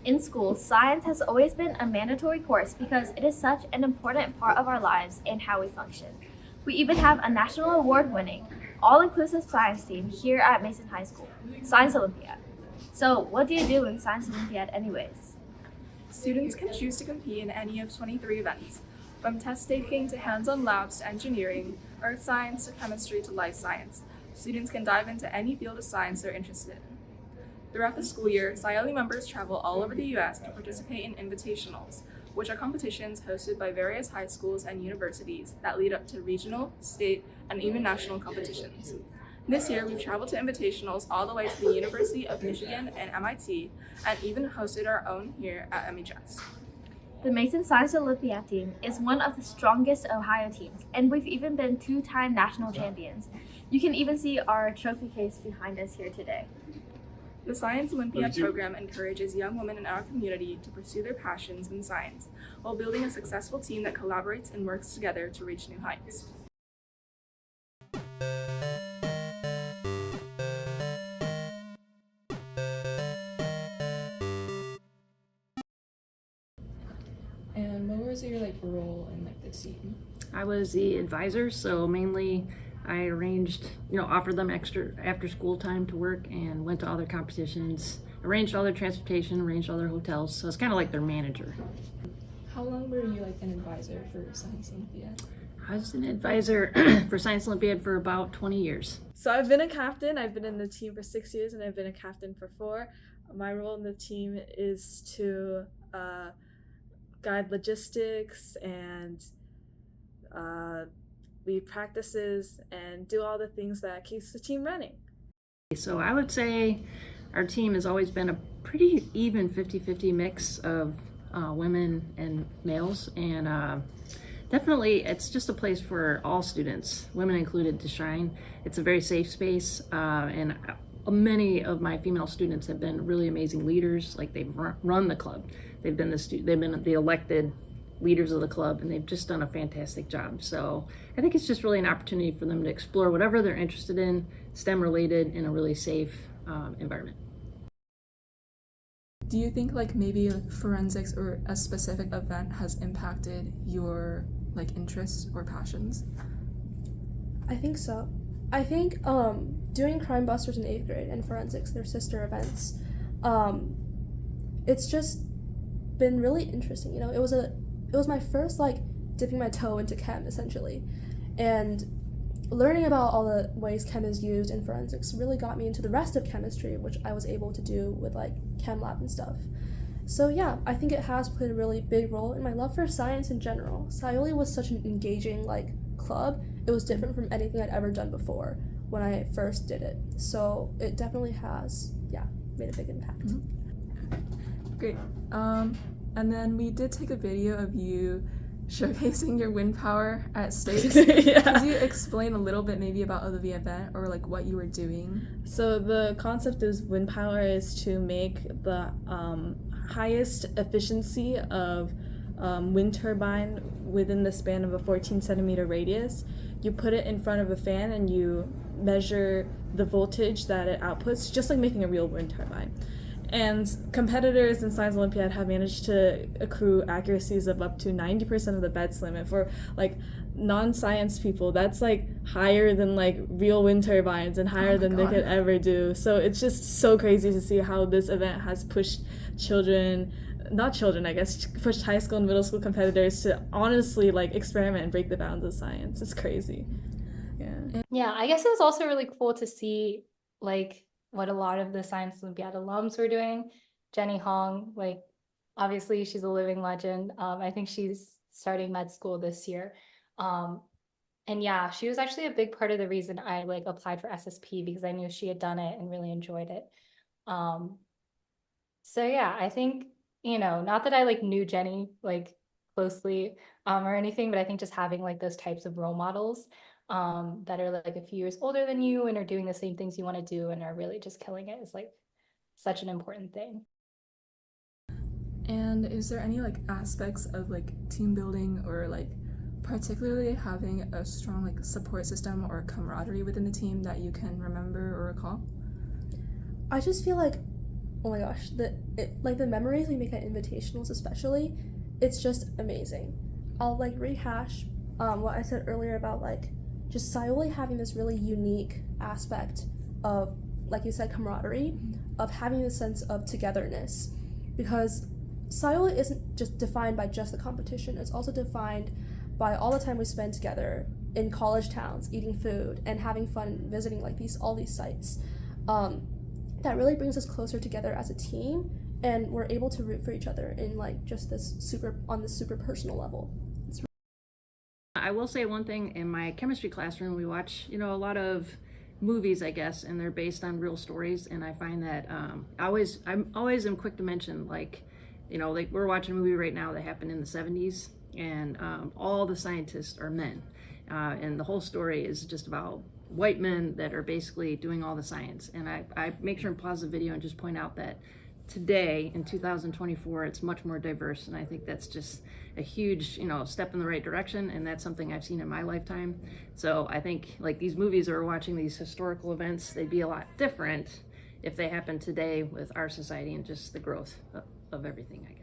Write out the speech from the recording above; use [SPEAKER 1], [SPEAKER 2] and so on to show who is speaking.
[SPEAKER 1] In school, science has always been a mandatory course because it is such an important part of our lives and how we function. We even have a national award-winning, all-inclusive science team here at Mason High School, Science Olympiad. So, what do you do in Science Olympiad anyways?
[SPEAKER 2] Students can choose to compete in any of 23 events, from test taking to hands-on labs to engineering, earth science to chemistry to life science. Students can dive into any field of science they're interested in. Throughout the school year, SciOly members travel all over the U.S. to participate in invitationals, which are competitions hosted by various high schools and universities that lead up to regional, state, and even national competitions. This year, we've traveled to invitationals all the way to the University of Michigan and MIT, and even hosted our own here at MHS.
[SPEAKER 1] The Mason Science Olympiad team is one of the strongest Ohio teams, and we've even been two-time national champions. You can even see our trophy case behind us here today.
[SPEAKER 2] The Science Olympiad program encourages young women in our community to pursue their passions in science, while building a successful team that collaborates and works together to reach new heights.
[SPEAKER 3] And what was your role in the team?
[SPEAKER 4] I was the advisor, so mainly I arranged, offered them extra after school time to work and went to all their competitions, arranged all their transportation, arranged all their hotels. So it's kind of like their manager.
[SPEAKER 3] How long were you an advisor for Science Olympiad?
[SPEAKER 4] I was an advisor for Science Olympiad for about 20 years.
[SPEAKER 5] So I've been a captain. I've been in the team for 6 years, and I've been a captain for 4. My role in the team is to guide logistics and lead practices and do all the things that keeps the team running.
[SPEAKER 4] So I would say our team has always been a pretty even 50-50 mix of women and males, and definitely it's just a place for all students, women included, to shine. It's a very safe space, and many of my female students have been really amazing leaders. Like, they've run the club, they've been the elected leaders of the club, and they've just done a fantastic job. So I think it's just really an opportunity for them to explore whatever they're interested in, STEM related, in a really safe environment.
[SPEAKER 3] Do you think maybe forensics or a specific event has impacted your interests or passions?
[SPEAKER 6] I think so. I think doing Crime Busters in 8th grade and forensics, their sister events, it's just been really interesting. It was my first dipping my toe into chem, essentially, and learning about all the ways chem is used in forensics really got me into the rest of chemistry, which I was able to do with chem lab and stuff. So yeah, I think it has played a really big role in my love for science in general. SciOly was such an engaging club. It was different from anything I'd ever done before when I first did it. So it definitely has, made a big impact.
[SPEAKER 3] Mm-hmm. Great. And then we did take a video of you showcasing your wind power at stakes.
[SPEAKER 5] Yeah.
[SPEAKER 3] Could you explain a little bit maybe about the event or what you were doing?
[SPEAKER 5] So the concept of wind power is to make the highest efficiency of wind turbine within the span of a 14 centimeter radius. You put it in front of a fan and you measure the voltage that it outputs, just like making a real wind turbine. And competitors in Science Olympiad have managed to accrue accuracies of up to 90% of the Betz limit. For non-science people, that's higher than real wind turbines and higher than they could ever do. So it's just so crazy to see how this event has pushed pushed high school and middle school competitors to honestly experiment and break the bounds of science. It's crazy.
[SPEAKER 7] Yeah, I guess it was also really cool to see what a lot of the Science Olympiad alums were doing. Jenny Hong, obviously she's a living legend. I think she's starting med school this year. And yeah, she was actually a big part of the reason I applied for SSP, because I knew she had done it and really enjoyed it. So yeah, I think, not that I knew Jenny closely or anything, but I think just having those types of role models that are a few years older than you and are doing the same things you want to do and are really just killing it is such an important thing.
[SPEAKER 3] And is there any aspects of team building or particularly having a strong support system or camaraderie within the team that you can remember or recall?
[SPEAKER 6] I just feel oh my gosh, like the memories we make at invitationals especially, it's just amazing. I'll like rehash what I said earlier about like just Scioli having this really unique aspect of, like you said, camaraderie, of having this sense of togetherness, because Scioli isn't just defined by just the competition, it's also defined by all the time we spend together in college towns, eating food and having fun and visiting like all these sites. That really brings us closer together as a team, and we're able to root for each other in like just this super personal level.
[SPEAKER 4] I will say one thing, in my chemistry classroom, we watch, a lot of movies, I guess, and they're based on real stories. And I find that I'm always am quick to mention, like we're watching a movie right now that happened in the 70s, and all the scientists are men. And the whole story is just about white men that are basically doing all the science. And I make sure and pause the video and just point out that today in 2024 it's much more diverse, and I think that's just a huge step in the right direction, and that's something I've seen in my lifetime. So I think like these movies that we're watching, these historical events, they'd be a lot different if they happened today with our society and just the growth of everything, I guess.